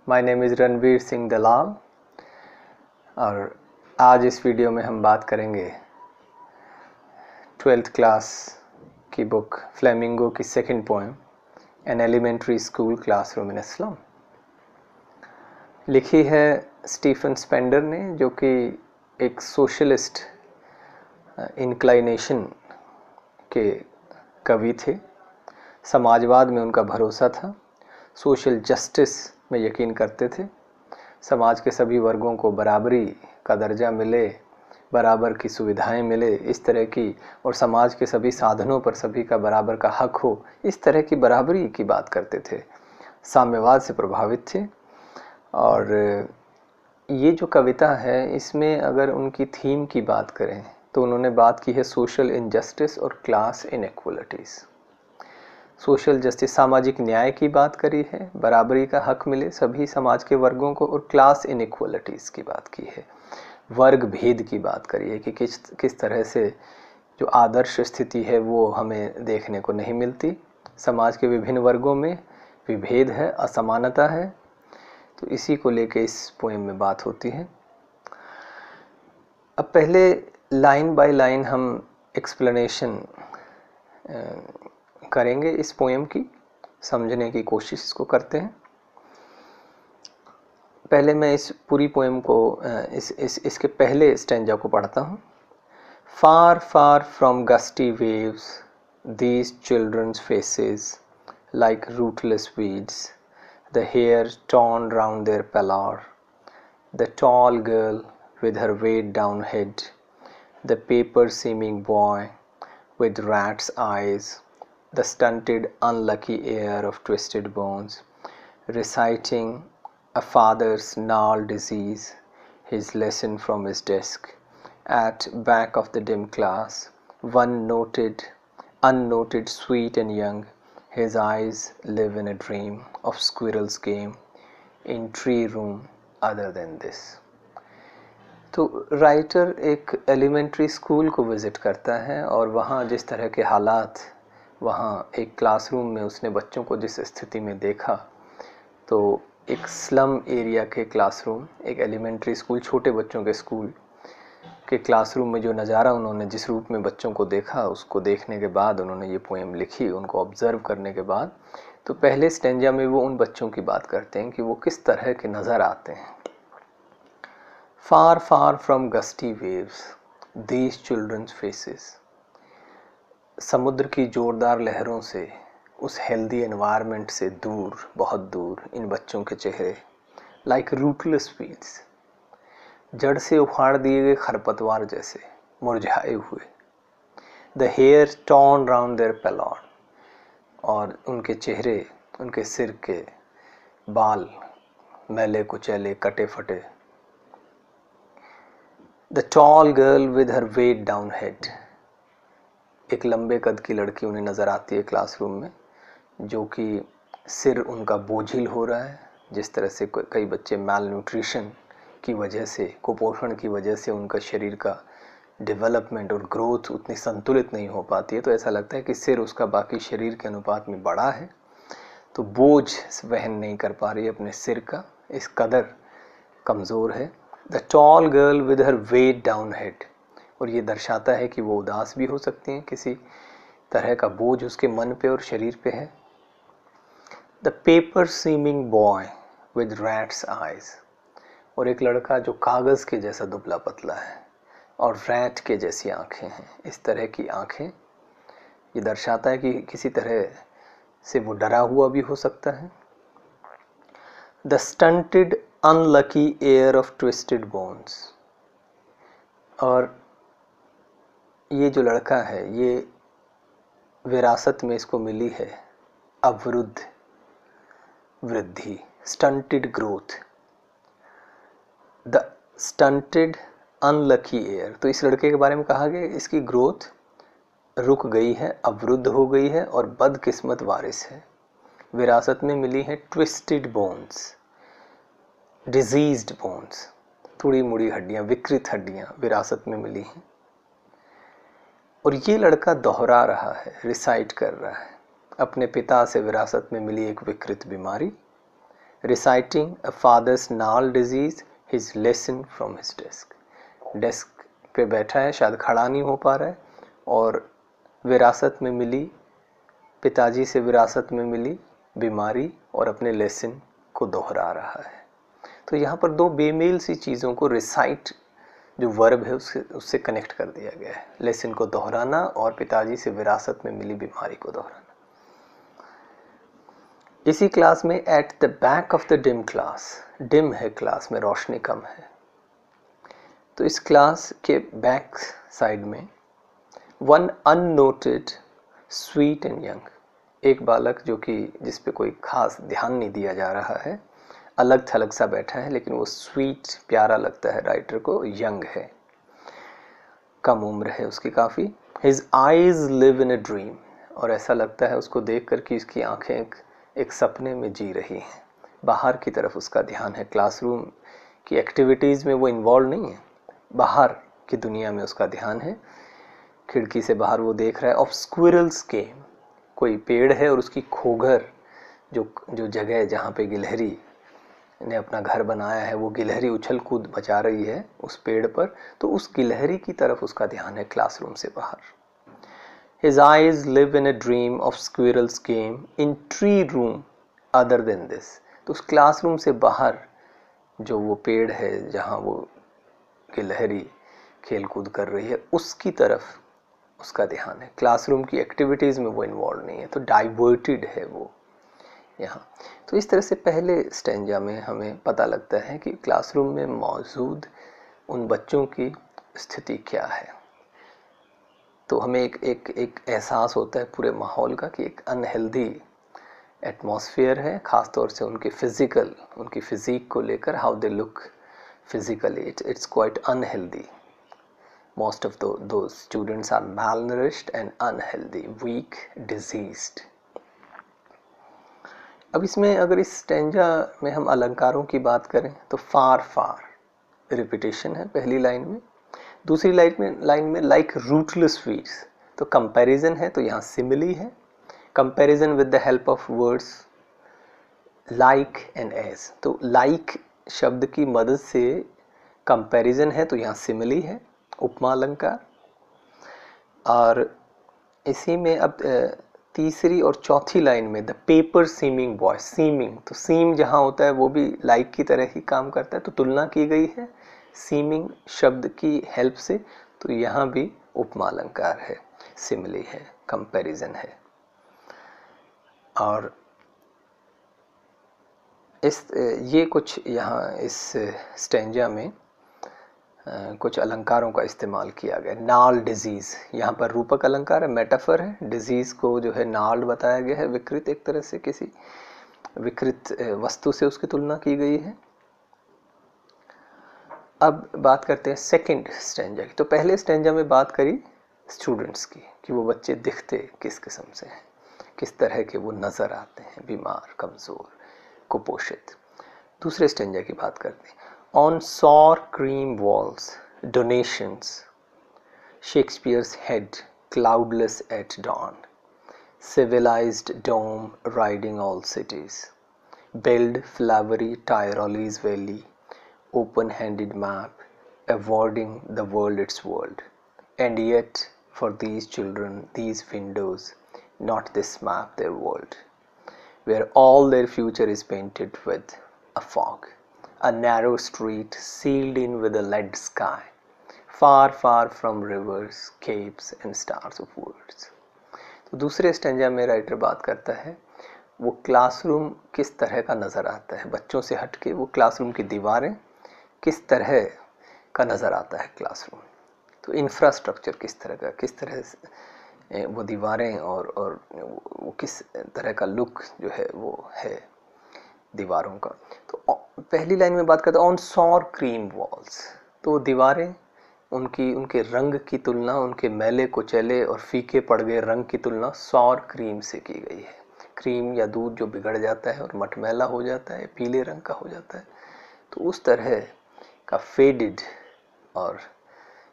My name is Ranveer Singh Dalal और आज इस वीडियो में हम बात करेंगे 12th क्लास की बुक फ्लेमिंगो की second poem an elementary school classroom in slum. लिखी है स्टीफन स्पेंडर ने, जो कि एक सोशलिस्ट इंक्लाइनेशन के कवि थे। समाजवाद में उनका भरोसा था, सोशल जस्टिस में यकीन करते थे। समाज के सभी वर्गों को बराबरी का दर्जा मिले, बराबर की सुविधाएं मिले, इस तरह की, और समाज के सभी साधनों पर सभी का बराबर का हक हो, इस तरह की बराबरी की बात करते थे। साम्यवाद से प्रभावित थे। और ये जो कविता है, इसमें अगर उनकी थीम की बात करें तो उन्होंने बात की है सोशल इनजस्टिस और क्लास इनइक्वलिटीज़। सोशल जस्टिस, सामाजिक न्याय की बात करी है, बराबरी का हक मिले सभी समाज के वर्गों को, और क्लास इनइक्वलिटीज़ की बात की है, वर्ग भेद की बात करी है कि किस तरह से जो आदर्श स्थिति है वो हमें देखने को नहीं मिलती। समाज के विभिन्न वर्गों में विभेद है, असमानता है। तो इसी को लेके इस पोएम में बात होती है। अब पहले लाइन बाय लाइन हम एक्सप्लेनेशन करेंगे, इस पोएम की समझने की कोशिश इसको करते हैं। पहले मैं इस पूरी पोएम को इसके पहले स्टैंजा को पढ़ता हूँ। Far far from gusty waves these children's faces like rootless weeds, the hair torn round their pallor, the tall girl with her weighed down head, the paper-seeming boy with rat's eyes, the stunted unlucky heir of twisted bones, reciting a father's gnarled disease, his lesson from his desk. At back of the dim class, one unnoted, sweet and young, his eyes live in a dream of squirrel's game in tree room other than this. तो writer एक elementary school को visit करता है और वहाँ जिस तरह के हालात, वहाँ एक क्लासरूम में उसने बच्चों को जिस स्थिति में देखा, तो एक स्लम एरिया के क्लासरूम, एक एलिमेंट्री स्कूल, छोटे बच्चों के स्कूल के क्लासरूम में जो नज़ारा उन्होंने जिस रूप में बच्चों को देखा, उसको देखने के बाद उन्होंने ये पोएम लिखी, उनको ऑब्ज़र्व करने के बाद। तो पहले स्टेंजा में वो उन बच्चों की बात करते हैं कि वो किस तरह के नज़र आते हैं। Far far from gusty waves these children's faces, समुद्र की ज़ोरदार लहरों से, उस हेल्दी एनवायरनमेंट से दूर, बहुत दूर, इन बच्चों के चेहरे लाइक रूटलेस वीड्स, जड़ से उखाड़ दिए गए खरपतवार जैसे मुरझाए हुए। The hair torn round their pallor, और उनके चेहरे, उनके सिर के बाल मैले कुचैले, कटे फटे। The tall girl with her weighed down head, एक लंबे कद की लड़की उन्हें नज़र आती है क्लासरूम में, जो कि सिर उनका बोझिल हो रहा है। जिस तरह से कई बच्चे मैल न्यूट्रिशन की वजह से, कुपोषण की वजह से उनका शरीर का डेवलपमेंट और ग्रोथ उतनी संतुलित नहीं हो पाती है, तो ऐसा लगता है कि सिर उसका बाकी शरीर के अनुपात में बड़ा है, तो बोझ वहन नहीं कर पा रही है अपने सिर का, इस कदर कमज़ोर है। The tall girl with her weighed down head, और ये दर्शाता है कि वो उदास भी हो सकती हैं, किसी तरह का बोझ उसके मन पे और शरीर पे है। The paper seeming boy with rat's eyes, और एक लड़का जो कागज़ के जैसा दुबला पतला है और रैट के जैसी आँखें हैं, इस तरह की आँखें, ये दर्शाता है कि किसी तरह से वो डरा हुआ भी हो सकता है। The stunted unlucky air of twisted bones, और ये जो लड़का है, ये विरासत में इसको मिली है अवरुद्ध वृद्धि, stunted growth. The stunted unlucky air, तो इस लड़के के बारे में कहा गया इसकी ग्रोथ रुक गई है, अवरुद्ध हो गई है और बदकिस्मत वारिस है। विरासत में मिली है ट्विस्टेड बोन्स, डिजीज्ड बोन्स, थोड़ी मुड़ी हड्डियाँ, विकृत हड्डियाँ विरासत में मिली हैं। और ये लड़का दोहरा रहा है, रिसाइट कर रहा है अपने पिता से विरासत में मिली एक विकृत बीमारी, reciting a father's gnarled disease, his lesson from his desk. Desk पे बैठा है, शायद खड़ा नहीं हो पा रहा है, और विरासत में मिली, पिताजी से विरासत में मिली बीमारी और अपने लेसन को दोहरा रहा है। तो यहाँ पर दो बेमेल सी चीज़ों को रिसाइट जो वर्ब है उससे कनेक्ट कर दिया गया है, लेसन को दोहराना और पिताजी से विरासत में मिली बीमारी को दोहराना। इसी क्लास में at the back of the dim class, dim है क्लास में, रोशनी कम है, तो इस क्लास के बैक साइड में one unnoted sweet and young, एक बालक जो कि जिस पे कोई खास ध्यान नहीं दिया जा रहा है, अलग थलग सा बैठा है, लेकिन वो स्वीट प्यारा लगता है राइटर को, यंग है, कम उम्र है उसकी काफ़ी। His eyes live in a dream, और ऐसा लगता है उसको देख कर कि इसकी आंखें एक सपने में जी रही हैं, बाहर की तरफ उसका ध्यान है, क्लासरूम की एक्टिविटीज़ में वो इन्वॉल्व नहीं है, बाहर की दुनिया में उसका ध्यान है। खिड़की से बाहर वो देख रहा है। ऑफ स्क्विरल्स गेम, कोई पेड़ है और उसकी खोगर जो जगह जहाँ पे गिलहरी ने अपना घर बनाया है, वो गिलहरी उछल कूद मचा रही है उस पेड़ पर, तो उस गिलहरी की तरफ उसका ध्यान है क्लासरूम से बाहर। His eyes live in a dream of squirrel's game in tree room other than this, तो उस क्लासरूम से बाहर जो वो पेड़ है जहाँ वो गिलहरी खेल कूद कर रही है, उसकी तरफ उसका ध्यान है, क्लासरूम की एक्टिविटीज़ में वो इन्वॉल्व नहीं है, तो डाइवर्टेड है वो यहाँ। तो इस तरह से पहले स्टेंजा में हमें पता लगता है कि क्लासरूम में मौजूद उन बच्चों की स्थिति क्या है। तो हमें एक एहसास होता है पूरे माहौल का कि एक अनहेल्दी एटमॉस्फेयर है, ख़ास तौर से उनकी फ़िज़ीक को लेकर, how they look physically, it's quite unhealthy. Most of those students are malnourished and unhealthy, weak, diseased. अब इसमें अगर इस स्टेंजा में हम अलंकारों की बात करें तो फार फार रिपीटेशन है पहली लाइन में, दूसरी लाइन में लाइक रूटलेस वीड्स, तो कंपैरिजन है, तो यहाँ सिमिली है, comparison with the help of words like and as, तो लाइक शब्द की मदद से कंपैरिजन है, तो यहाँ सिमिली है, उपमा अलंकार। और इसी में अब तीसरी और चौथी लाइन में the paper seeming boy, seeming, तो सीम जहाँ होता है वो भी लाइक की तरह ही काम करता है, तो तुलना की गई है सीमिंग शब्द की हेल्प से, तो यहाँ भी उपमा अलंकार है, सिमिली है, कंपैरिजन है। और ये कुछ यहाँ इस स्टेंजा में कुछ अलंकारों का इस्तेमाल किया गया। नाल डिजीज़, यहाँ पर रूपक अलंकार है, मेटाफर है, डिजीज़ को जो है नाल्ड बताया गया है, विकृत, एक तरह से किसी विकृत वस्तु से उसकी तुलना की गई है। अब बात करते हैं सेकंड स्टेंजा की। तो पहले स्टेंजा में बात करी स्टूडेंट्स की कि वो बच्चे दिखते किस किस्म से हैं, किस तरह के वो नज़र आते हैं, बीमार, कमज़ोर, कुपोषित। दूसरे स्टेंजा की बात करते हैं। On sour cream walls, donations, Shakespeare's head, cloudless at dawn, civilized dome riding all cities, build flowery Tyrolese valley, open-handed map, avoiding the world its world, and yet for these children, these windows, not this map their world, where all their future is painted with a fog, a narrow street sealed in with a lead sky, far far from rivers, capes and stars of words। तो दूसरे stanza में writer बात करता है वो classroom किस तरह का नज़र आता है, बच्चों से हटके वो क्लासरूम की दीवारें किस तरह का नज़र आता है क्लासरूम, तो इंफ्रास्ट्रक्चर किस तरह का, किस तरह से वो दीवारें और वो किस तरह का लुक जो है वो है दीवारों का। तो पहली लाइन में बात करते हैं ऑन सॉर क्रीम वॉल्स, तो दीवारें उनके रंग की तुलना, उनके मैले कुचैले और फीके पड़ गए रंग की तुलना सॉर क्रीम से की गई है। क्रीम या दूध जो बिगड़ जाता है और मटमैला हो जाता है, पीले रंग का हो जाता है, तो उस तरह का फेडेड और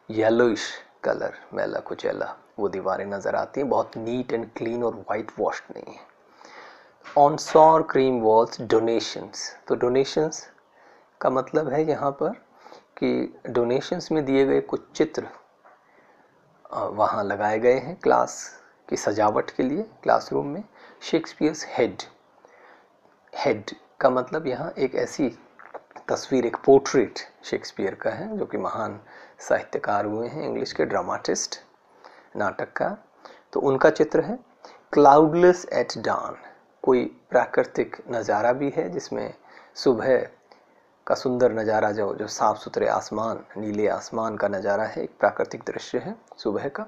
येलोइश कलर, मैला कुचैला वो दीवारें नज़र आती हैं, बहुत नीट एंड क्लीन और वाइट वॉश्ड नहीं है। On sour cream walls donations. तो डोनेशंस का मतलब है यहाँ पर कि डोनेशंस में दिए गए कुछ चित्र वहाँ लगाए गए हैं क्लास की सजावट के लिए क्लासरूम में। शेक्सपियर्स हेड, हेड का मतलब यहाँ एक ऐसी तस्वीर, एक पोर्ट्रेट शेक्सपियर का है जो कि महान साहित्यकार हुए हैं, इंग्लिश के ड्रामाटिस्ट, नाटककार। तो उनका चित्र है। क्लाउडलेस एट डान, कोई प्राकृतिक नज़ारा भी है जिसमें सुबह का सुंदर नज़ारा, जो साफ़ सुथरे आसमान, नीले आसमान का नज़ारा है, एक प्राकृतिक दृश्य है सुबह का।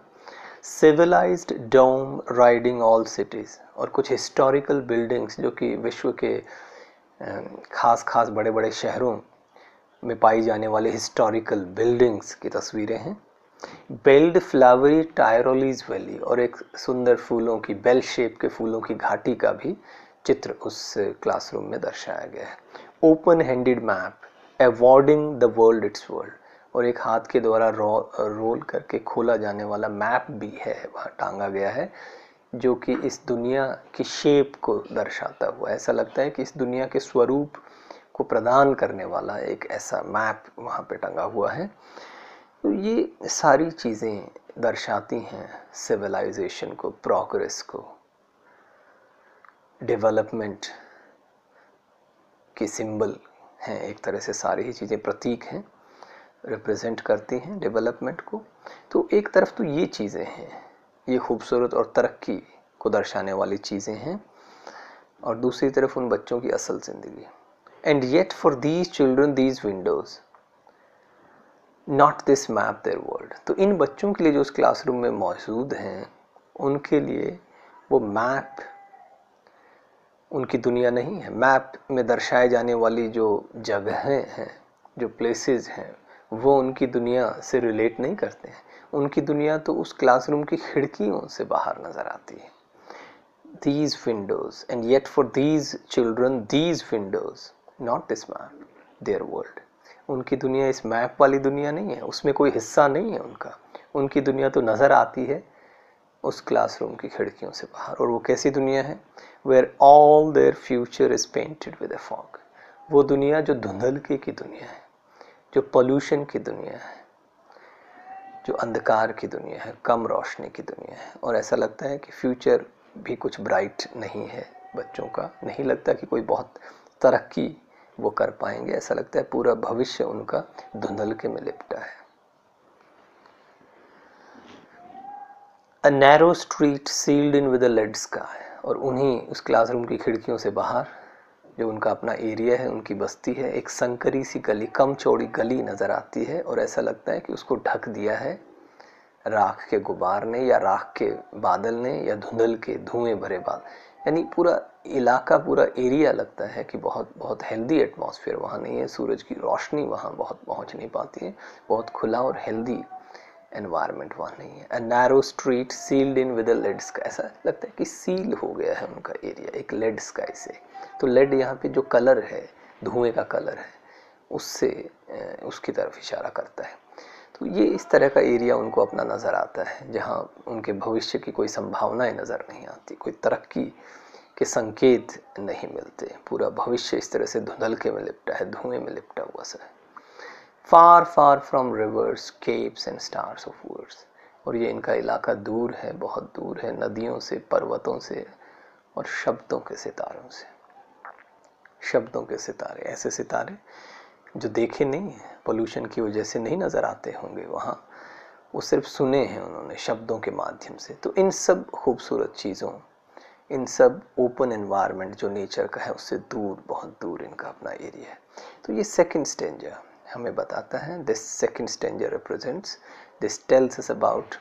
सिविलाइज्ड डोम राइडिंग ऑल सिटीज़, और कुछ हिस्टोरिकल बिल्डिंग्स जो कि विश्व के खास खास बड़े बड़े शहरों में पाई जाने वाले हिस्टोरिकल बिल्डिंग्स की तस्वीरें हैं। बेल्ड फ्लावरी टायरोलीज वैली, और एक सुंदर फूलों की, बेल शेप के फूलों की घाटी का भी चित्र उस क्लासरूम में दर्शाया गया है। Open handed map awarding the world it's world, और एक हाथ के द्वारा रोल करके खोला जाने वाला मैप भी है वहाँ टांगा गया है, जो कि इस दुनिया की शेप को दर्शाता हुआ, ऐसा लगता है कि इस दुनिया के स्वरूप को प्रदान करने वाला एक ऐसा मैप वहाँ पे टंगा हुआ है। तो ये सारी चीज़ें दर्शाती हैं सिविलाइजेशन को, प्रोग्रेस को, डेवलपमेंट के सिंबल हैं। एक तरह से सारी ही चीज़ें प्रतीक हैं, रिप्रेजेंट करती हैं डेवलपमेंट को। तो एक तरफ तो ये चीज़ें हैं, ये खूबसूरत और तरक्की को दर्शाने वाली चीज़ें हैं, और दूसरी तरफ उन बच्चों की असल ज़िंदगी। And yet for these children these Windows not this map there world. तो इन बच्चों के लिए जो उस क्लासरूम में मौजूद हैं, उनके लिए वो मैप उनकी दुनिया नहीं है। मैप में दर्शाए जाने वाली जो जगहें हैं, जो प्लेसेस हैं, वो उनकी दुनिया से रिलेट नहीं करते हैं। उनकी दुनिया तो उस क्लासरूम की खिड़कियों से बाहर नज़र आती है। These windows, and yet for these children these windows not this map their world। उनकी दुनिया इस मैप वाली दुनिया नहीं है, उसमें कोई हिस्सा नहीं है उनका। उनकी दुनिया तो नज़र आती है उस क्लासरूम की खिड़कियों से बाहर। और वो कैसी दुनिया है? Where all their future is painted with a fog. वो दुनिया जो धुंधलके की दुनिया है, जो पोल्यूशन की दुनिया है, जो अंधकार की दुनिया है, कम रोशनी की दुनिया है। और ऐसा लगता है कि फ्यूचर भी कुछ ब्राइट नहीं है बच्चों का। नहीं लगता कि कोई बहुत तरक्की वो कर पाएंगे। ऐसा लगता है पूरा भविष्य उनका धुंधलके में लिपटा है। A narrow street sealed in with a lead sky। और उन्हीं उस क्लासरूम की खिड़कियों से बाहर जो उनका अपना एरिया है, उनकी बस्ती है, एक संकरी सी गली, कम चौड़ी गली नज़र आती है, और ऐसा लगता है कि उसको ढक दिया है राख के गुबार ने, या राख के बादल ने, या धुंधल के धुएं भरे बादल। यानी पूरा इलाका, पूरा एरिया लगता है कि बहुत बहुत हेल्दी एटमॉस्फेयर वहाँ नहीं है। सूरज की रोशनी वहाँ बहुत पहुँच नहीं पाती है। बहुत खुला और हेल्दी एनवायरनमेंट वहाँ नहीं है। A narrow street sealed in with a lead sky. ऐसा लगता है कि सील हो गया है उनका एरिया एक लेड स्काई से। तो लेड यहाँ पे जो कलर है, धुएं का कलर है, उससे उसकी तरफ इशारा करता है। तो ये इस तरह का एरिया उनको अपना नज़र आता है, जहाँ उनके भविष्य की कोई संभावनाएं नज़र नहीं आती, कोई तरक्की के संकेत नहीं मिलते। पूरा भविष्य इस तरह से धुंधलके में लिपटा है, धुएं में लिपटा हुआ सा है। Far far from rivers, capes and stars of words. और ये इनका इलाका दूर है, बहुत दूर है, नदियों से, पर्वतों से और शब्दों के सितारों से। शब्दों के सितारे, ऐसे सितारे जो देखे नहीं हैं, पोल्यूशन की वजह से नहीं नज़र आते होंगे वहाँ, वो सिर्फ सुने हैं उन्होंने शब्दों के माध्यम से। तो इन सब खूबसूरत चीज़ों, इन सब ओपन एनवायरनमेंट जो नेचर का है, उससे दूर, बहुत दूर इनका अपना एरिया है। तो ये सेकंड स्टेंजर हमें बताता है। This second स्टेंजर represents, this tells us about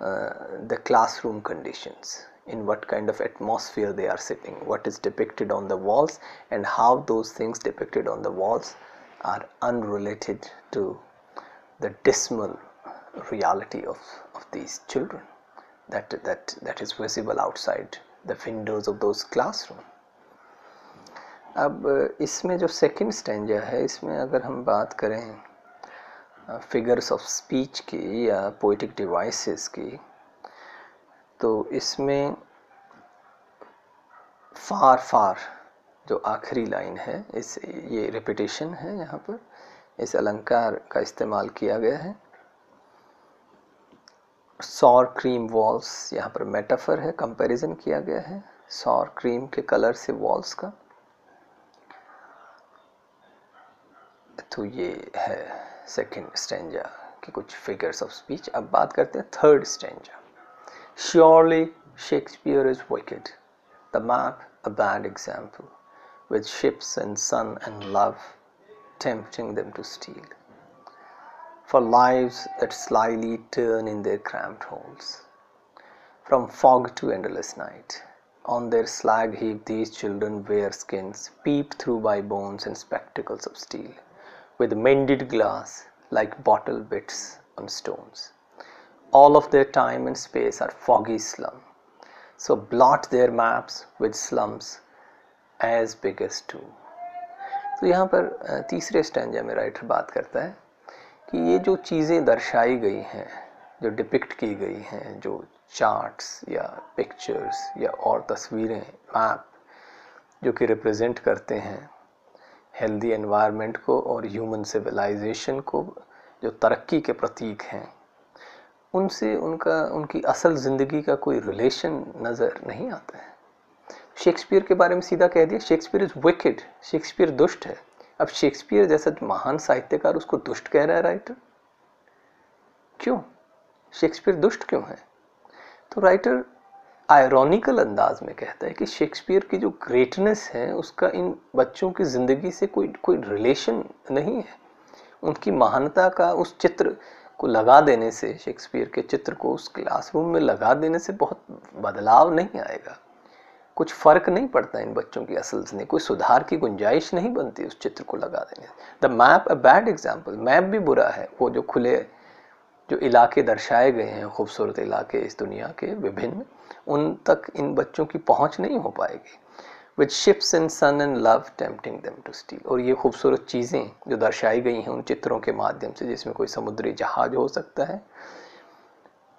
the classroom conditions, in what kind of atmosphere they are sitting, what is depicted on the walls, and how those things depicted on the walls are unrelated to the dismal reality of these children that is visible outside the windows of those classroom। अब इसमें जो second stanza है, इसमें अगर हम बात करें figures of speech की या पोएटिक डिवाइसेस की, तो इसमें फार फार जो आखिरी लाइन है, इस ये रिपीटेशन है, यहाँ पर इस अलंकार का इस्तेमाल किया गया है। सॉर क्रीम वॉल्स, यहाँ पर मेटाफर है, कंपैरिजन किया गया है सॉर क्रीम के कलर से वॉल्स का। तो ये है सेकंड स्टैंजा के कुछ फिगर्स ऑफ स्पीच। अब बात करते हैं third stanza. Surely Shakespeare is wicked, the map a bad example, with ships and sun and love tempting them to steal, for lives that slyly turn in their cramped holes, from fog to endless night. On their slag heap these children wear skins, peep through by bones and spectacles of steel, with mended glass like bottle bits on stones. All of their time and space are foggy slum, so blot their maps with slums as big as two. तो यहाँ पर तीसरे stanza में writer बात करता है कि ये जो चीज़ें दर्शाई गई हैं, जो डिपिक्ट की गई हैं, जो चार्ट्स या पिक्चर्स या और तस्वीरें, मैप जो कि रिप्रेजेंट करते हैं हेल्दी एनवायरनमेंट को और ह्यूमन सिविलाइजेशन को, जो तरक्की के प्रतीक हैं, उनसे उनकी असल ज़िंदगी का कोई रिलेशन नज़र नहीं आता है। शेक्सपियर के बारे में सीधा कह दिया शेक्सपियर इज विकेड, शेक्सपियर दुष्ट है। अब शेक्सपियर जैसा महान साहित्यकार उसको दुष्ट कह रहा है राइटर, क्यों? शेक्सपियर दुष्ट क्यों है? तो राइटर आयरॉनिकल अंदाज में कहता है कि शेक्सपियर की जो ग्रेटनेस है उसका इन बच्चों की ज़िंदगी से कोई रिलेशन नहीं है। उनकी महानता का उस चित्र को लगा देने से, शेक्सपियर के चित्र को उस क्लासरूम में लगा देने से बहुत बदलाव नहीं आएगा, कुछ फ़र्क नहीं पड़ता इन बच्चों की असल से, कोई सुधार की गुंजाइश नहीं बनती उस चित्र को लगा देने से। The map a bad example, map भी बुरा है। वो जो खुले जो इलाके दर्शाए गए हैं, खूबसूरत इलाके इस दुनिया के विभिन्न, उन तक इन बच्चों की पहुंच नहीं हो पाएगी। With ships and sun and love tempting them to steal, और ये खूबसूरत चीज़ें जो दर्शाई गई हैं उन चित्रों के माध्यम से, जिसमें कोई समुद्री जहाज हो सकता है,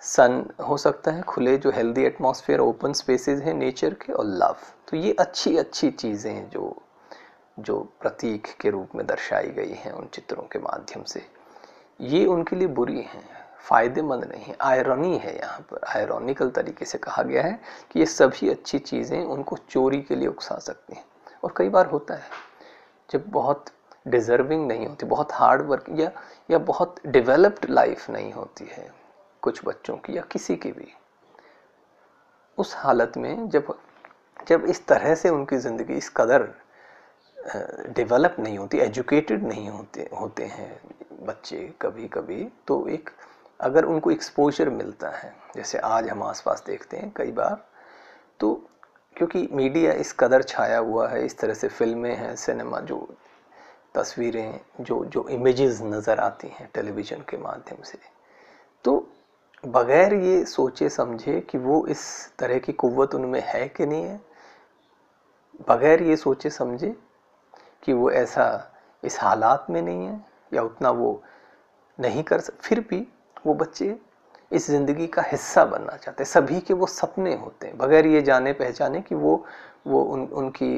सन हो सकता है, खुले जो हेल्दी एटमॉस्फेयर, ओपन स्पेसेस हैं नेचर के, और लव। तो ये अच्छी अच्छी चीज़ें जो प्रतीक के रूप में दर्शाई गई हैं उन चित्रों के माध्यम से, ये उनके लिए बुरी हैं, फ़ायदेमंद नहीं है। आयरनी है, यहाँ पर आयरॉनिकल तरीके से कहा गया है कि ये सभी अच्छी चीज़ें उनको चोरी के लिए उकसा सकती हैं। और कई बार होता है जब बहुत डिज़र्विंग नहीं होती, बहुत हार्ड वर्क या बहुत डेवलप्ड लाइफ नहीं होती है कुछ बच्चों की या किसी की भी, उस हालत में जब इस तरह से उनकी ज़िंदगी इस कदर डेवलप नहीं होती, एजुकेटेड नहीं होते हैं बच्चे कभी कभी, तो एक अगर उनको एक्सपोजर मिलता है, जैसे आज हम आसपास देखते हैं कई बार, तो क्योंकि मीडिया इस कदर छाया हुआ है, इस तरह से फिल्में हैं, सिनेमा, जो तस्वीरें, जो इमेजेस नज़र आती हैं टेलीविज़न के माध्यम से, तो बगैर ये सोचे समझे कि वो इस तरह की कुव्वत उनमें है कि नहीं है, बगैर ये सोचे समझे कि वो ऐसा इस हालात में नहीं है या उतना वो नहीं कर सकते, फिर भी वो बच्चे इस ज़िंदगी का हिस्सा बनना चाहते हैं। सभी के वो सपने होते हैं, बगैर ये जाने पहचाने कि वो उनकी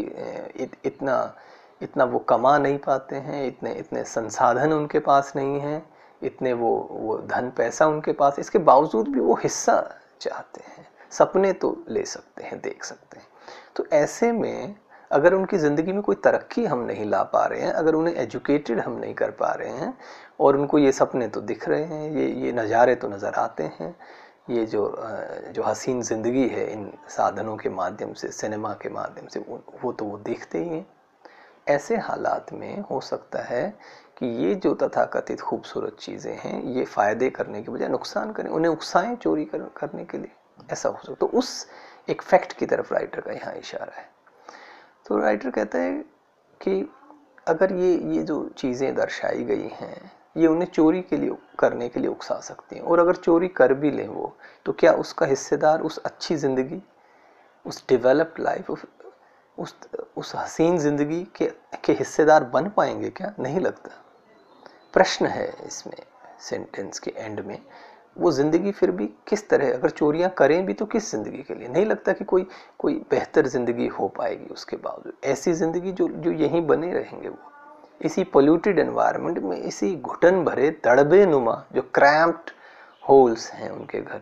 इतना वो कमा नहीं पाते हैं, इतने संसाधन उनके पास नहीं हैं, इतने वो धन पैसा उनके पास, इसके बावजूद भी वो हिस्सा चाहते हैं। सपने तो ले सकते हैं, देख सकते हैं। तो ऐसे में अगर उनकी ज़िंदगी में कोई तरक्की हम नहीं ला पा रहे हैं, अगर उन्हें एजुकेटेड हम नहीं कर पा रहे हैं, और उनको ये सपने तो दिख रहे हैं, ये नज़ारे तो नज़र आते हैं, ये जो हसीन ज़िंदगी है इन साधनों के माध्यम से, सिनेमा के माध्यम से, वो तो वो देखते ही हैं। ऐसे हालात में हो सकता है कि ये जो तथाकथित खूबसूरत चीज़ें हैं, ये फ़ायदे करने के बजाय नुकसान करें, उन्हें उकसाएं चोरी करने के लिए, ऐसा हो सकता। तो उस एक फैक्ट की तरफ राइटर का यहाँ इशारा है। तो राइटर कहता है कि अगर ये जो चीज़ें दर्शाई गई हैं, ये उन्हें चोरी करने के लिए उकसा सकती हैं, और अगर चोरी कर भी लें वो, तो क्या उसका हिस्सेदार, उस अच्छी ज़िंदगी, उस डेवलप्ड लाइफ, उस हसीन ज़िंदगी के हिस्सेदार बन पाएंगे क्या? नहीं लगता। प्रश्न है इसमें सेंटेंस के एंड में, वो ज़िंदगी फिर भी किस तरह, अगर चोरियां करें भी तो किस ज़िंदगी के लिए, नहीं लगता कि कोई कोई बेहतर ज़िंदगी हो पाएगी उसके बावजूद। ऐसी ज़िंदगी जो जो यहीं बने रहेंगे, वो इसी पोल्यूटेड एनवायरनमेंट में, इसी घुटन भरे दड़बे नुमा जो क्रैम्प्ड होल्स हैं उनके घर,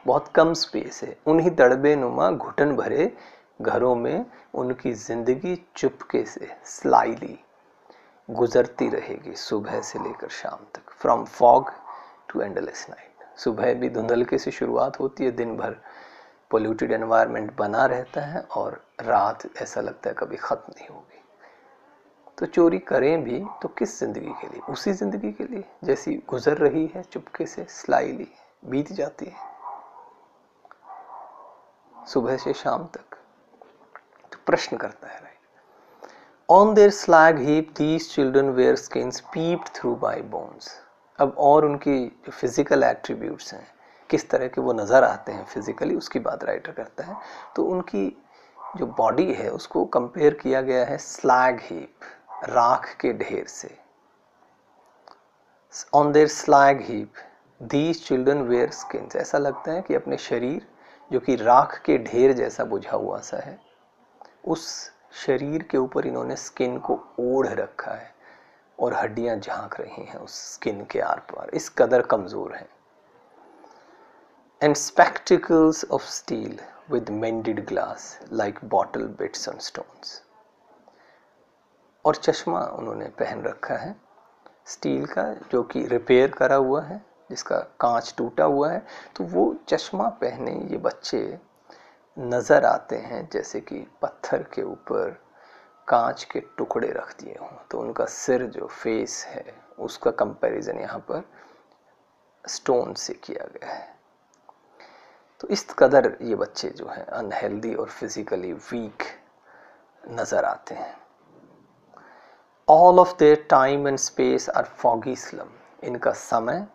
बहुत कम स्पेस है, उन्हीं दड़बे नुमा घुटन भरे घरों में उनकी ज़िंदगी चुपके से स्लाइली गुजरती रहेगी सुबह से लेकर शाम तक, from fog to endless night. सुबह भी धुंधलके से शुरुआत होती है, दिन भर पोल्यूटेड एनवायरनमेंट बना रहता है, और रात ऐसा लगता है कभी ख़त्म नहीं होगी। तो चोरी करें भी तो किस ज़िंदगी के लिए, उसी ज़िंदगी के लिए जैसी गुजर रही है, चुपके से स्लाइली बीत जाती है सुबह से शाम तक। तो प्रश्न करता है, On their slag heap, these children wear skins peeped through by bones. अब और उनकी जो फिजिकल एट्रीब्यूट्स हैं, किस तरह के वो नज़र आते हैं फिजिकली, उसकी बात राइटर करता है। तो उनकी जो बॉडी है उसको कंपेयर किया गया है स्लैग हीप, राख के ढेर से। On their slag heap, these children wear skins. ऐसा लगता है कि अपने शरीर जो कि राख के ढेर जैसा बुझा हुआ सा है, उस शरीर के ऊपर इन्होंने स्किन को ओढ़ रखा है, और हड्डियां झांक रही हैं उस स्किन के आर पार, इस कदर कमजोर हैं। And spectacles of steel with मेंडेड glass like bottle beads on stones. और चश्मा उन्होंने पहन रखा है स्टील का, जो कि रिपेयर करा हुआ है, जिसका कांच टूटा हुआ है। तो वो चश्मा पहने ये बच्चे नज़र आते हैं जैसे कि पत्थर के ऊपर कांच के टुकड़े रख दिए हों। तो उनका सिर जो फेस है उसका कंपैरिजन यहाँ पर स्टोन से किया गया है। तो इस कदर ये बच्चे जो हैं अनहेल्दी और फिजिकली वीक नज़र आते हैं। All of their time and space are foggy slum. इनका समय,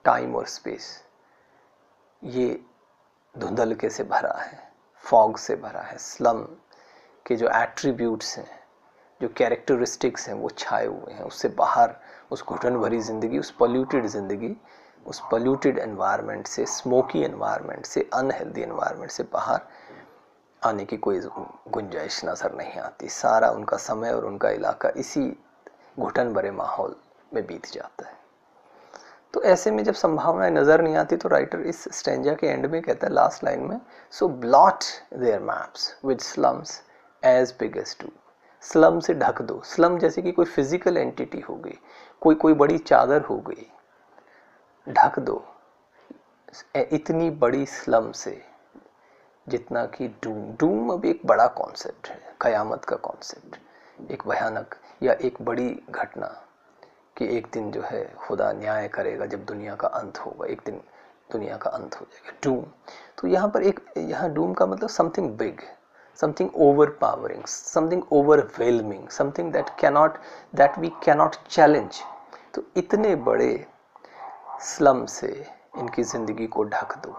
टाइम और स्पेस ये धुंधलके से भरा है, फॉग से भरा है। स्लम के जो एट्रीब्यूट्स हैं, जो कैरेक्टरिस्टिक्स हैं, वो छाए हुए हैं। उससे बाहर, उस घुटन भरी ज़िंदगी, उस पोल्यूटेड ज़िंदगी, उस पोल्यूटेड एनवायरनमेंट से, स्मोकी एनवायरनमेंट से, अनहेल्दी एनवायरनमेंट से बाहर आने की कोई गुंजाइश नज़र नहीं आती। सारा उनका समय और उनका इलाका इसी घुटन भरे माहौल में बीत जाता है। तो ऐसे में जब संभावनाएं नज़र नहीं आती तो राइटर इस स्टेंजा के एंड में कहता है, लास्ट लाइन में, so blot their maps with slums as big as two. Slum से ढक दो। स्लम जैसे कि कोई फिजिकल एंटिटी हो गई, कोई बड़ी चादर हो गई, ढक दो इतनी बड़ी स्लम से जितना कि डूम अब एक बड़ा कॉन्सेप्ट है, कयामत का कॉन्सेप्ट, एक भयानक या एक बड़ी घटना कि एक दिन जो है खुदा न्याय करेगा, जब दुनिया का अंत होगा, एक दिन दुनिया का अंत हो जाएगा, डूम। तो यहाँ डूम का मतलब something big, something overpowering, something overwhelming, something that we cannot challenge। तो इतने बड़े स्लम से इनकी ज़िंदगी को ढक दो।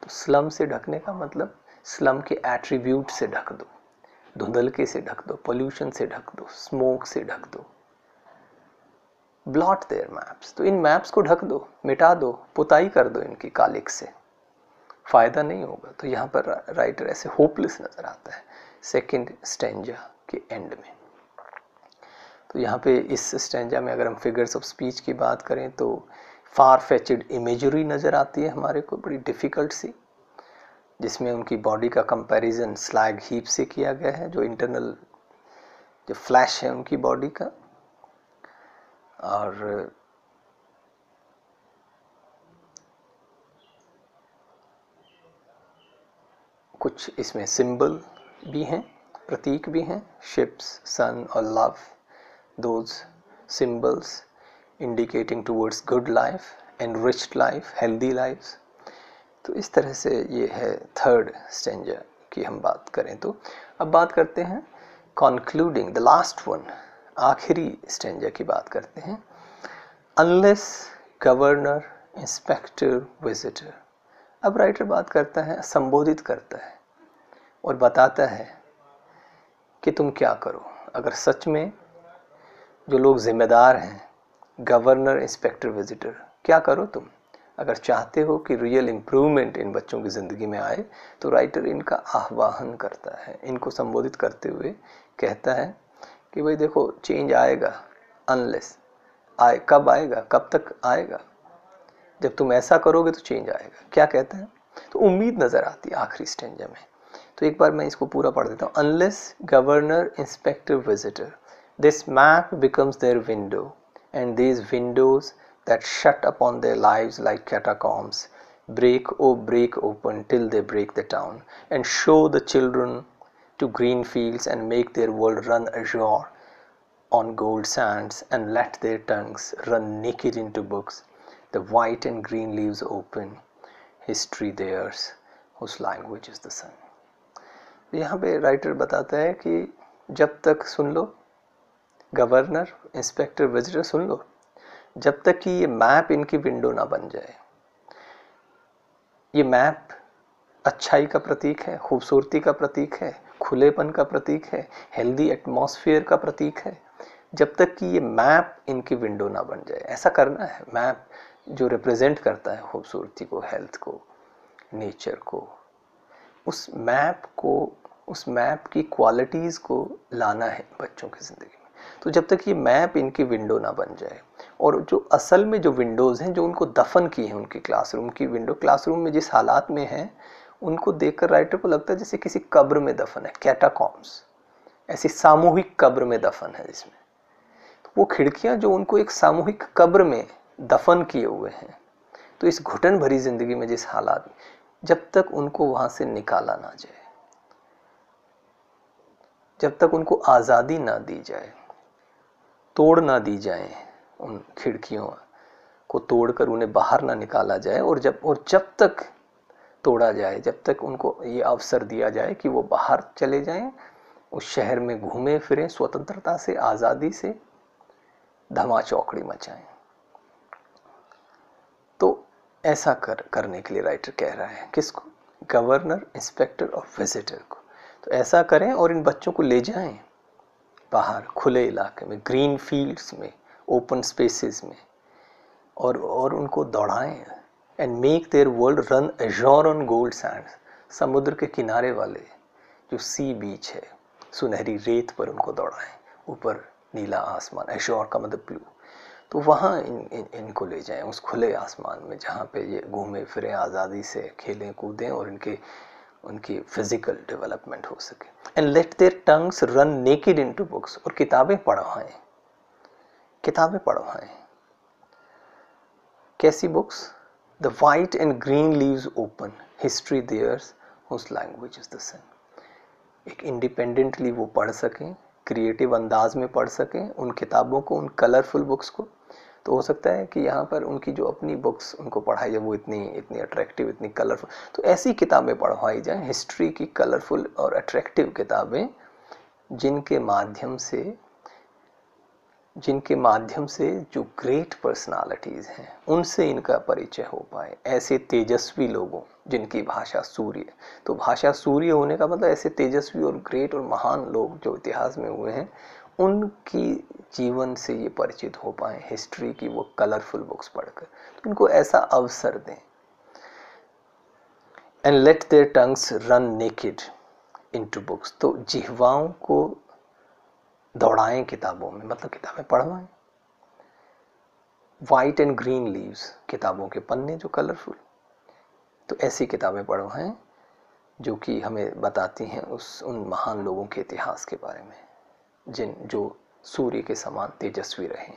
तो स्लम से ढकने का मतलब स्लम के एट्रीब्यूट से ढक दो, धुंधलके से ढक दो, पोल्यूशन से ढक दो, स्मोक से ढक दो। ब्लॉट देयर मैप्स, तो इन मैप्स को ढक दो, मिटा दो, पुताई कर दो इनकी कालिक से, फ़ायदा नहीं होगा। तो यहाँ पर राइटर ऐसे होपलेस नज़र आता है सेकंड स्टेंजा के एंड में। तो यहाँ पे इस स्टेंजा में अगर हम फिगर्स ऑफ स्पीच की बात करें तो फार फेचड इमेजरी नज़र आती है हमारे को, बड़ी डिफ़िकल्ट सी, जिसमें उनकी बॉडी का कंपैरिजन स्लैग हीप से किया गया है, जो इंटरनल जो फ्लैश है उनकी बॉडी का। और कुछ इसमें सिंबल भी हैं, प्रतीक भी हैं, शिप्स, सन और love, those symbols indicating towards good life, enriched life, healthy life. तो इस तरह से ये है थर्ड स्टेंजा की हम बात करें। तो अब बात करते हैं कंक्लूडिंग द लास्ट वन, आखिरी स्टेंजा की बात करते हैं। Unless governor, inspector, visitor. अब राइटर बात करता है, संबोधित करता है और बताता है कि तुम क्या करो अगर सच में जो लोग जिम्मेदार हैं, गवर्नर, इंस्पेक्टर, विजिटर, क्या करो तुम अगर चाहते हो कि रियल इम्प्रूवमेंट इन बच्चों की ज़िंदगी में आए तो राइटर इनका आह्वान करता है, इनको संबोधित करते हुए कहता है कि भाई देखो चेंज आएगा, अनलेस आए, कब आएगा, कब तक आएगा, जब तुम ऐसा करोगे तो चेंज आएगा। क्या कहते हैं, तो उम्मीद नज़र आती है आखिरी स्टेंजा में। तो एक बार मैं इसको पूरा पढ़ देता हूँ। Unless governor inspector visitor this map becomes their window and these windows that shut upon their lives like catacombs break open till they break the town and show the children to green fields and make their world run azure on gold sands and let their tongues run naked into books, the white and green leaves open, history theirs, whose language is the sun. यहाँ पे writer बताता है कि जब तक, सुन लो, governor inspector visitor सुन लो, जब तक कि ये मैप इनकी विंडो ना बन जाए। ये मैप अच्छाई का प्रतीक है, खूबसूरती का प्रतीक है, खुलेपन का प्रतीक है, हेल्दी एटमॉस्फेयर का प्रतीक है। जब तक कि ये मैप इनकी विंडो ना बन जाए, ऐसा करना है। मैप जो रिप्रेजेंट करता है खूबसूरती को, हेल्थ को, नेचर को, उस मैप की क्वालिटीज़ को लाना है बच्चों की ज़िंदगी में। तो जब तक ये मैप इनकी विंडो ना बन जाए, और जो असल में जो विंडोज़ हैं जो उनको दफन की हैं, उनकी क्लासरूम की विंडो, क्लासरूम में जिस हालात में है उनको देखकर राइटर को लगता है जैसे किसी कब्र में दफन है, कैटाकॉम्स, ऐसी सामूहिक कब्र में दफन है जिसमें। तो वो खिड़कियां जो उनको एक सामूहिक कब्र में दफन किए हुए हैं, तो इस घुटन भरी ज़िंदगी में जिस हालात में, जब तक उनको वहाँ से निकाला ना जाए, जब तक उनको आज़ादी ना दी जाए, तोड़ ना दी जाए, उन खिड़कियों को तोड़कर उन्हें बाहर ना निकाला जाए, और जब तक तोड़ा जाए, जब तक उनको ये अवसर दिया जाए कि वो बाहर चले जाएं, उस शहर में घूमें फिरें, स्वतंत्रता से, आज़ादी से धमा चौकड़ी मचाएं। तो ऐसा करने के लिए राइटर कह रहा है, किसको, गवर्नर इंस्पेक्टर और विजिटर को। तो ऐसा करें और इन बच्चों को ले जाएं बाहर खुले इलाके में, ग्रीन फील्ड्स में, ओपन स्पेसेस में, और उनको दौड़ाएं। And make their world run azure on gold sands, समुद्र के किनारे वाले जो सी बीच है, सुनहरी रेत पर उनको दौड़ाएं, ऊपर नीला आसमान, एजोर का मतलब ब्लू, तो वहाँ इनको ले जाएं उस खुले आसमान में जहाँ पे ये घूमें फिरें, आज़ादी से खेलें कूदें और उनकी फिजिकल डेवलपमेंट हो सके। And let their tongues run naked into books, और किताबें पढ़वाएं, किताबें पढ़वाएं। कैसी books, the white and green leaves open, history theirs, whose language is the sun. एक इंडिपेंडेंटली वो पढ़ सकें, क्रिएटिव अंदाज में पढ़ सकें उन किताबों को, उन कलरफुल बुक्स को। तो हो सकता है कि यहाँ पर उनकी जो अपनी बुक्स उनको पढ़ाई है वो इतनी अट्रैक्टिव, इतनी कलरफुल, तो ऐसी किताबें पढ़वाई जाएं, हिस्ट्री की कलरफुल और अट्रैक्टिव किताबें, जिनके माध्यम से जो ग्रेट पर्सनालिटीज़ हैं उनसे इनका परिचय हो पाए, ऐसे तेजस्वी लोगों जिनकी भाषा सूर्य। तो भाषा सूर्य होने का मतलब ऐसे तेजस्वी और ग्रेट और महान लोग जो इतिहास में हुए हैं, उनकी जीवन से ये परिचित हो पाए, हिस्ट्री की वो कलरफुल बुक्स पढ़कर। तो इनको ऐसा अवसर दें। And let their tongues run naked into books, तो जिह्वाओं को दौड़ाएं किताबों में, मतलब किताबें पढ़वाएं। वाइट एंड ग्रीन लीव्स, किताबों के पन्ने जो कलरफुल, तो ऐसी किताबें पढ़वाएं जो कि हमें बताती हैं उन महान लोगों के इतिहास के बारे में जो सूर्य के समान तेजस्वी रहे।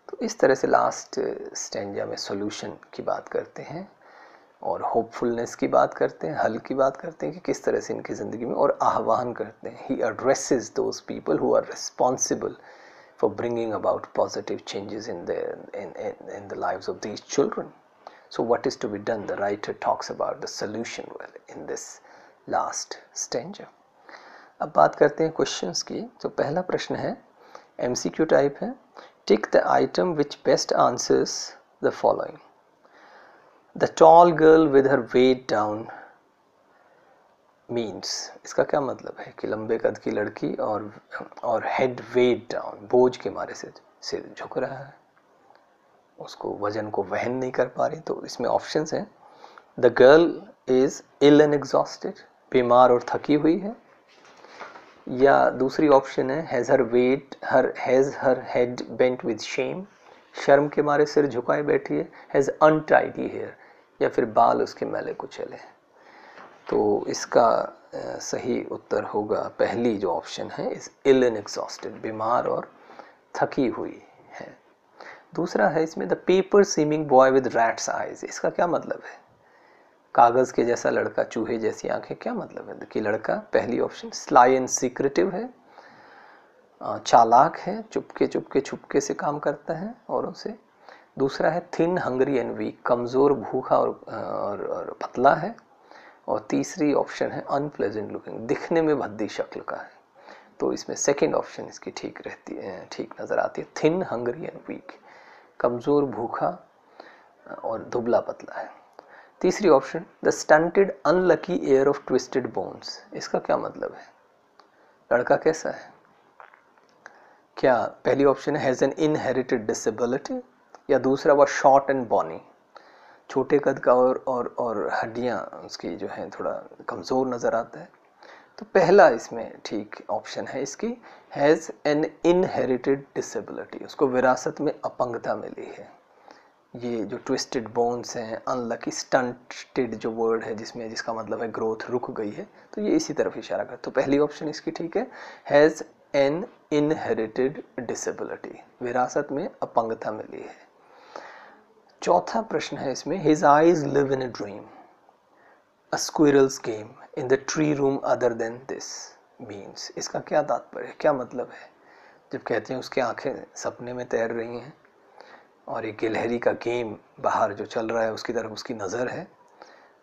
तो इस तरह से लास्ट स्टेंजा में सॉल्यूशन की बात करते हैं और होपफुलनेस की बात करते हैं, हल की बात करते हैं कि किस तरह से इनकी ज़िंदगी में, और आह्वान करते हैं। He addresses those people who are responsible for bringing about positive changes in the lives of these children. So what is to be done? The writer talks about the solution well in this last stanza. अब बात करते हैं questions की। तो पहला प्रश्न है, MCQ type है, tick the item which best answers the following. The tall girl with her weighed down means, इसका क्या मतलब है कि लंबे कद की लड़की और हेड वेट डाउन, बोझ के मारे से सिर झुक रहा है, उसको वजन को वहन नहीं कर पा रही। तो इसमें ऑप्शंस हैं, the girl is ill and exhausted, बीमार और थकी हुई है, या दूसरी ऑप्शन है has her head bent with shame, शर्म के मारे सिर झुकाए बैठी है, हैज़ अनटाइडी हेयर, या फिर बाल उसके मैले कुचले। तो इसका सही उत्तर होगा पहली जो ऑप्शन है, इज इल एंड एग्जॉस्टेड, बीमार और थकी हुई है। दूसरा है इसमें the paper seeming boy with rat's eyes, इसका क्या मतलब है? कागज के जैसा लड़का, चूहे जैसी आंखें, क्या मतलब है कि लड़का? पहली ऑप्शन स्लाई एंड सीक्रेटिव है, चालाक है, छुपके से काम करता है औरों से। दूसरा है थिन हंग्री एंड वीक, कमज़ोर, भूखा और पतला है। और तीसरी ऑप्शन है अनप्लेजेंट लुकिंग, दिखने में भद्दी शक्ल का है। तो इसमें सेकंड ऑप्शन इसकी ठीक रहती है, ठीक नज़र आती है, थिन हंग्री एंड वीक, कमज़ोर, भूखा और दुबला पतला है। तीसरी option the stunted unlucky air of twisted bones, इसका क्या मतलब है? लड़का कैसा है? क्या पहली ऑप्शन है हैज़ एन इनहेरिटेड डिसेबिलिटी, या दूसरा वो शॉर्ट एंड बॉनी, छोटे कद का और हड्डियाँ उसकी जो है थोड़ा कमज़ोर नज़र आता है। तो पहला इसमें ठीक ऑप्शन है इसकी, हैज़ एन इनहेरिटेड डिसेबिलिटी, उसको विरासत में अपंगता मिली है। ये जो ट्विस्टेड बोन्स हैं, अनलकी, स्टंटेड जो वर्ड है जिसका मतलब है ग्रोथ रुक गई है, तो ये इसी तरफ इशारा करता है। तो पहली ऑप्शन इसकी ठीक है, हैज़ एन इनहेरिटेड डिसेबिलिटी, विरासत में अपंगता मिली है। चौथा प्रश्न है इसमें, his eyes live in a dream, a squirrels game in the tree room other than this means, इसका क्या तात्पर्य है, क्या मतलब है? जब कहते हैं उसकी आंखें सपने में तैर रही हैं और एक गिलहरी का गेम बाहर जो चल रहा है उसकी तरफ उसकी नज़र है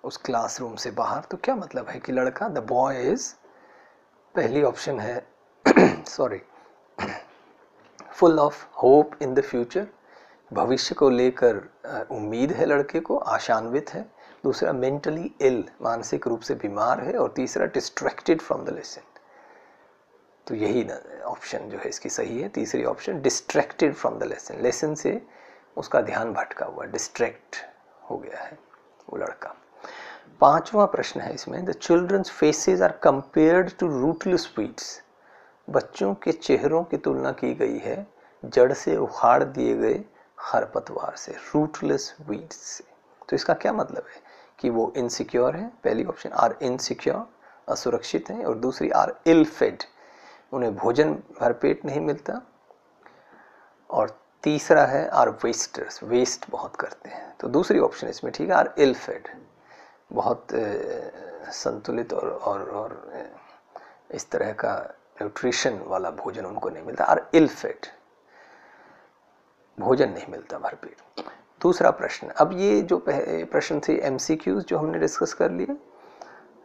उस क्लासरूम से बाहर, तो क्या मतलब है कि लड़का, द बॉय इज, पहली ऑप्शन है sorry, full of hope in the future, भविष्य को लेकर उम्मीद है लड़के को, आशान्वित है। दूसरा मेंटली इल, मानसिक रूप से बीमार है। और तीसरा डिस्ट्रैक्टेड फ्रॉम द लेसन। तो यही ऑप्शन जो है इसकी सही है, तीसरी option, distracted from the lesson, lesson से उसका ध्यान भटका हुआ, डिस्ट्रैक्ट हो गया है वो लड़का। पांचवा प्रश्न है इसमें, the children's faces are compared to rootless weeds, बच्चों के चेहरों की तुलना की गई है जड़ से उखाड़ दिए गए खरपतवार से, रूटलेस वीड्स से। तो इसका क्या मतलब है कि वो इनसिक्योर है, पहली ऑप्शन आर इनसिक्योर, असुरक्षित हैं, और दूसरी आर इल फेड, उन्हें भोजन भरपेट नहीं मिलता, और तीसरा है आर वेस्टर्स, वेस्ट बहुत करते हैं। तो दूसरी ऑप्शन इसमें ठीक है, आर इल फेड, बहुत संतुलित और इस तरह का न्यूट्रिशन वाला भोजन उनको नहीं मिलता, आर इल फेड, भोजन नहीं मिलता भरपेट। दूसरा प्रश्न, अब ये जो प्रश्न थे एमसीक्यूज जो हमने डिस्कस कर लिए,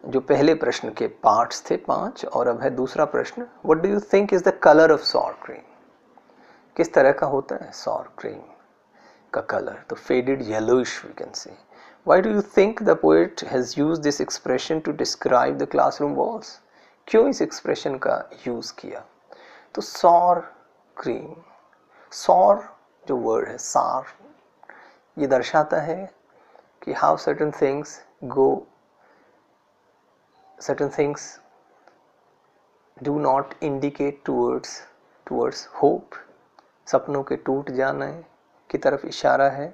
जो पहले प्रश्न के पार्ट्स थे 5, और अब है दूसरा प्रश्न, what do you think is the colour of sour cream, किस तरह का होता है सॉर क्रीम का कलर? तो faded yellowish we can say. Why do you think the poet has used this expression to describe the classroom walls, क्यों इस expression का यूज किया? तो सॉर क्रीम, सॉर जो वर्ड है सार, ये दर्शाता है कि how certain things go, certain things do not indicate towards hope, सपनों के टूट जाने की तरफ इशारा है,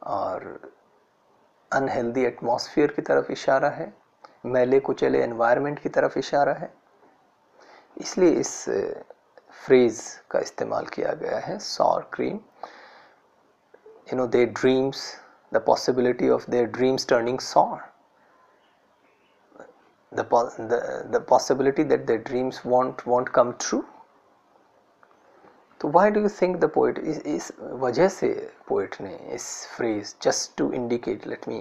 और अनहेल्दी एटमॉस्फेयर की तरफ इशारा है, मैले कुचले एनवायरनमेंट की तरफ इशारा है। इसलिए इस फ्रेज का इस्तेमाल किया गया है, sour cream. You know, their dreams, the possibility of their dreams turning sour, the possibility that their dreams won't come true. तो why do you think the poet, इस वजह से पोइट ने इस phrase just to indicate, let me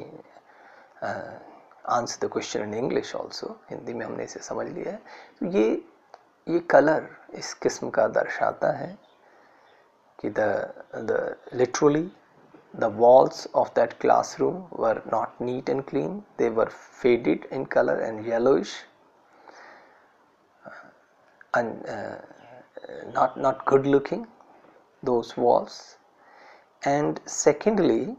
answer the question in English also, Hindi में हमने इसे समझ लिया है। तो ये कलर इस किस्म का दर्शाता है कि literally the walls of that classroom were not neat and clean, they were faded in color and yellowish, and not good looking, those walls. And secondly,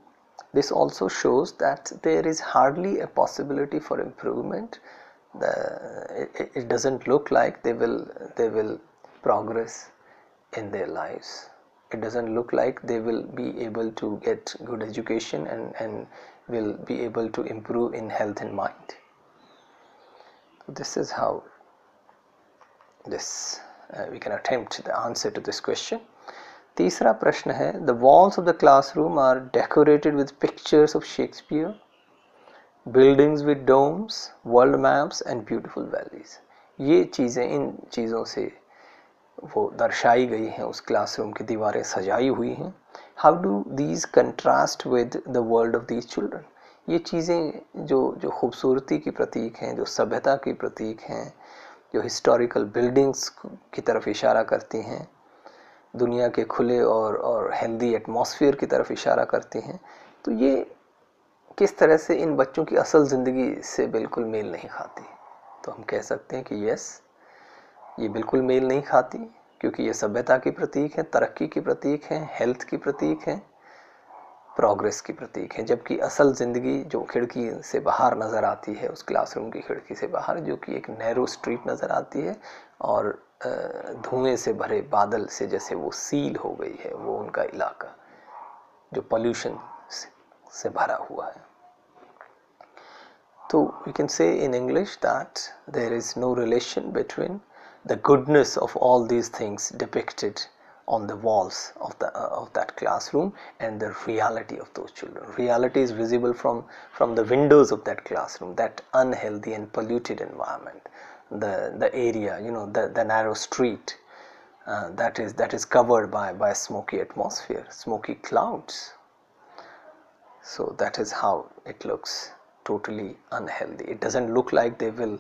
this also shows that there is hardly a possibility for improvement. It doesn't look like they will progress in their lives. It doesn't look like they will be able to get good education and will be able to improve in health and mind. This is how this we can attempt the answer to this question. तीसरा प्रश्न है, the walls of the classroom are decorated with pictures of Shakespeare, buildings with domes, world maps and beautiful valleys. ये चीज़ें, इन चीज़ों से वो दर्शाई गई हैं, उस क्लासरूम की दीवारें सजाई हुई हैं. How do these contrast with the world of these children. ये चीज़ें जो खूबसूरती की प्रतीक हैं, जो सभ्यता की प्रतीक हैं, जो हिस्टोरिकल बिल्डिंग्स की तरफ इशारा करती हैं, दुनिया के खुले और हेल्दी एटमॉस्फेयर की तरफ इशारा करती हैं, तो ये किस तरह से इन बच्चों की असल ज़िंदगी से बिल्कुल मेल नहीं खाती. तो हम कह सकते हैं कि यस, ये बिल्कुल मेल नहीं खाती, क्योंकि ये सभ्यता की प्रतीक है, तरक्की की प्रतीक है, हेल्थ की प्रतीक है, प्रोग्रेस की प्रतीक है. जबकि असल ज़िंदगी जो खिड़की से बाहर नज़र आती है, उस क्लासरूम की खिड़की से बाहर, जो कि एक नैरो स्ट्रीट नज़र आती है और धुएं से भरे बादल से जैसे वो सील हो गई है, वो उनका इलाका जो पोल्यूशन से भरा हुआ है. तो we can say in English that there is no relation between the goodness of all these things depicted on the walls of that classroom and the reality of those children. Reality is visible from the windows of that classroom, that unhealthy and polluted environment, the area, the narrow street that is covered by smoky atmosphere, smoky clouds. So that is how it looks, totally unhealthy. It doesn't look like they will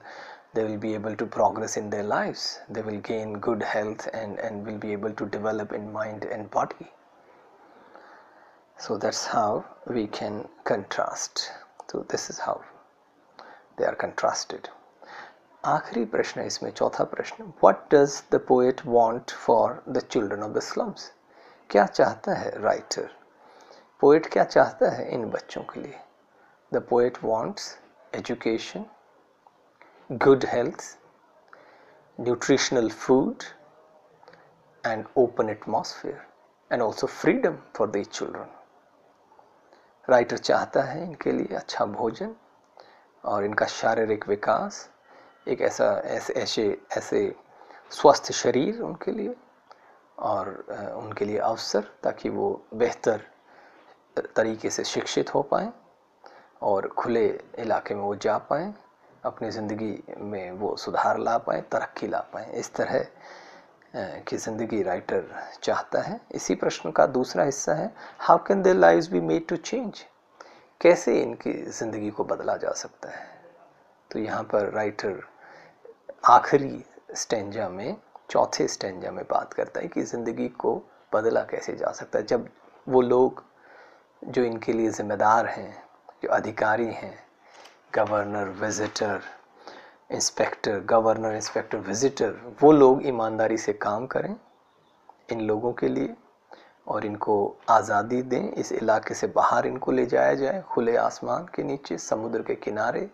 be able to progress in their lives. They will gain good health and will be able to develop in mind and body. So that's how we can contrast. So this is how they are contrasted. आखिरी प्रश्न है इसमें, चौथा प्रश्न, What does the poet want for the children of the slums? क्या चाहता है writer, poet क्या चाहता है इन बच्चों के लिए? The poet wants education, good health, nutritional food and open atmosphere and also freedom for these children. Writer चाहता है इनके लिए अच्छा भोजन और इनका शारीरिक विकास, एक ऐसे स्वस्थ शरीर उनके लिए और उनके लिए अवसर, ताकि वो बेहतर तरीके से शिक्षित हो पाएँ और खुले इलाके में वो जा पाएँ, अपनी ज़िंदगी में वो सुधार ला पाएँ, तरक्की ला पाएँ. इस तरह की ज़िंदगी राइटर चाहता है. इसी प्रश्न का दूसरा हिस्सा है, how can their lives be made to change. कैसे इनकी ज़िंदगी को बदला जा सकता है. तो यहाँ पर राइटर आखिरी स्टेंजा में, चौथे स्टेंजा में बात करता है कि ज़िंदगी को बदला कैसे जा सकता है, जब वो लोग जो इनके लिए ज़िम्मेदार हैं, जो अधिकारी हैं, governor, visitor, inspector, governor, inspector, visitor, वो लोग ईमानदारी से काम करें इन लोगों के लिए और इनको आज़ादी दें. इस इलाके से बाहर इनको ले जाया जाए, खुले आसमान के नीचे, समुद्र के किनारे,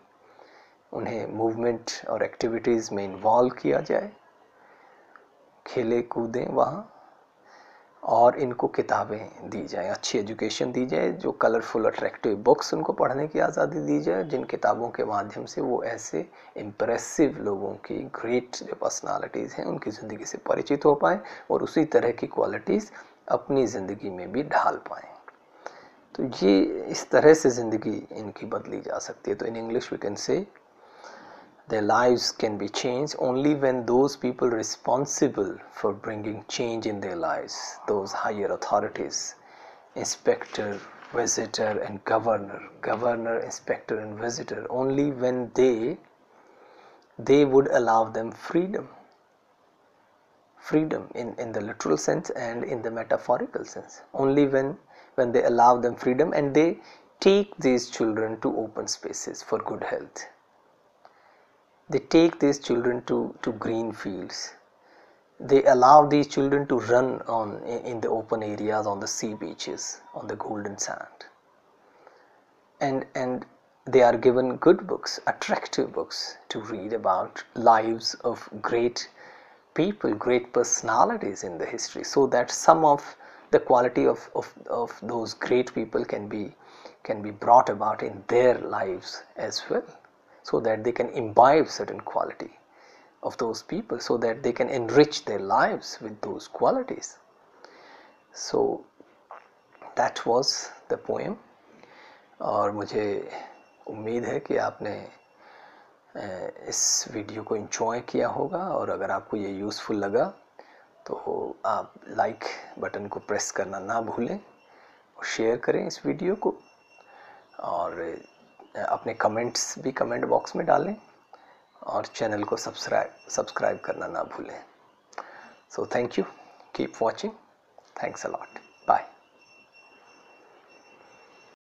उन्हें मूवमेंट और एक्टिविटीज़ में इन्वॉल्व किया जाए, खेले कूदें वहाँ, और इनको किताबें दी जाएं, अच्छी एजुकेशन दी जाए, जो कलरफुल अट्रैक्टिव बुक्स उनको पढ़ने की आज़ादी दी जाए, जिन किताबों के माध्यम से वो ऐसे इम्प्रेसिव लोगों की, ग्रेट जो पर्सनालिटीज़ हैं, उनकी ज़िंदगी से परिचित हो पाएँ और उसी तरह की क्वालिटीज़ अपनी ज़िंदगी में भी ढाल पाएँ. तो ये इस तरह से ज़िंदगी इनकी बदली जा सकती है. तो in English we can say their lives can be changed only when those people responsible for bringing change in their lives, those higher authorities, inspector, visitor and governor, inspector and visitor, only when they would allow them freedom in the literal sense and in the metaphorical sense, only when they allow them freedom and they take these children to open spaces for good health. They take these children to green fields, they allow these children to run in the open areas, on the sea beaches, on the golden sand, and they are given good books, attractive books to read about lives of great people, great personalities in the history, so that some of the quality of those great people can be brought about in their lives as well, so that they can imbibe certain quality of those people, so that they can enrich their lives with those qualities. So that was the poem, और मुझे उम्मीद है कि आपने इस video को enjoy किया होगा, और अगर आपको ये यूज़फुल लगा तो आप लाइक बटन को प्रेस करना ना भूलें, और शेयर करें इस वीडियो को, और अपने कमेंट्स भी कमेंट बॉक्स में डालें, और चैनल को सब्सक्राइब करना ना भूलें. So thank you, keep watching, thanks a lot.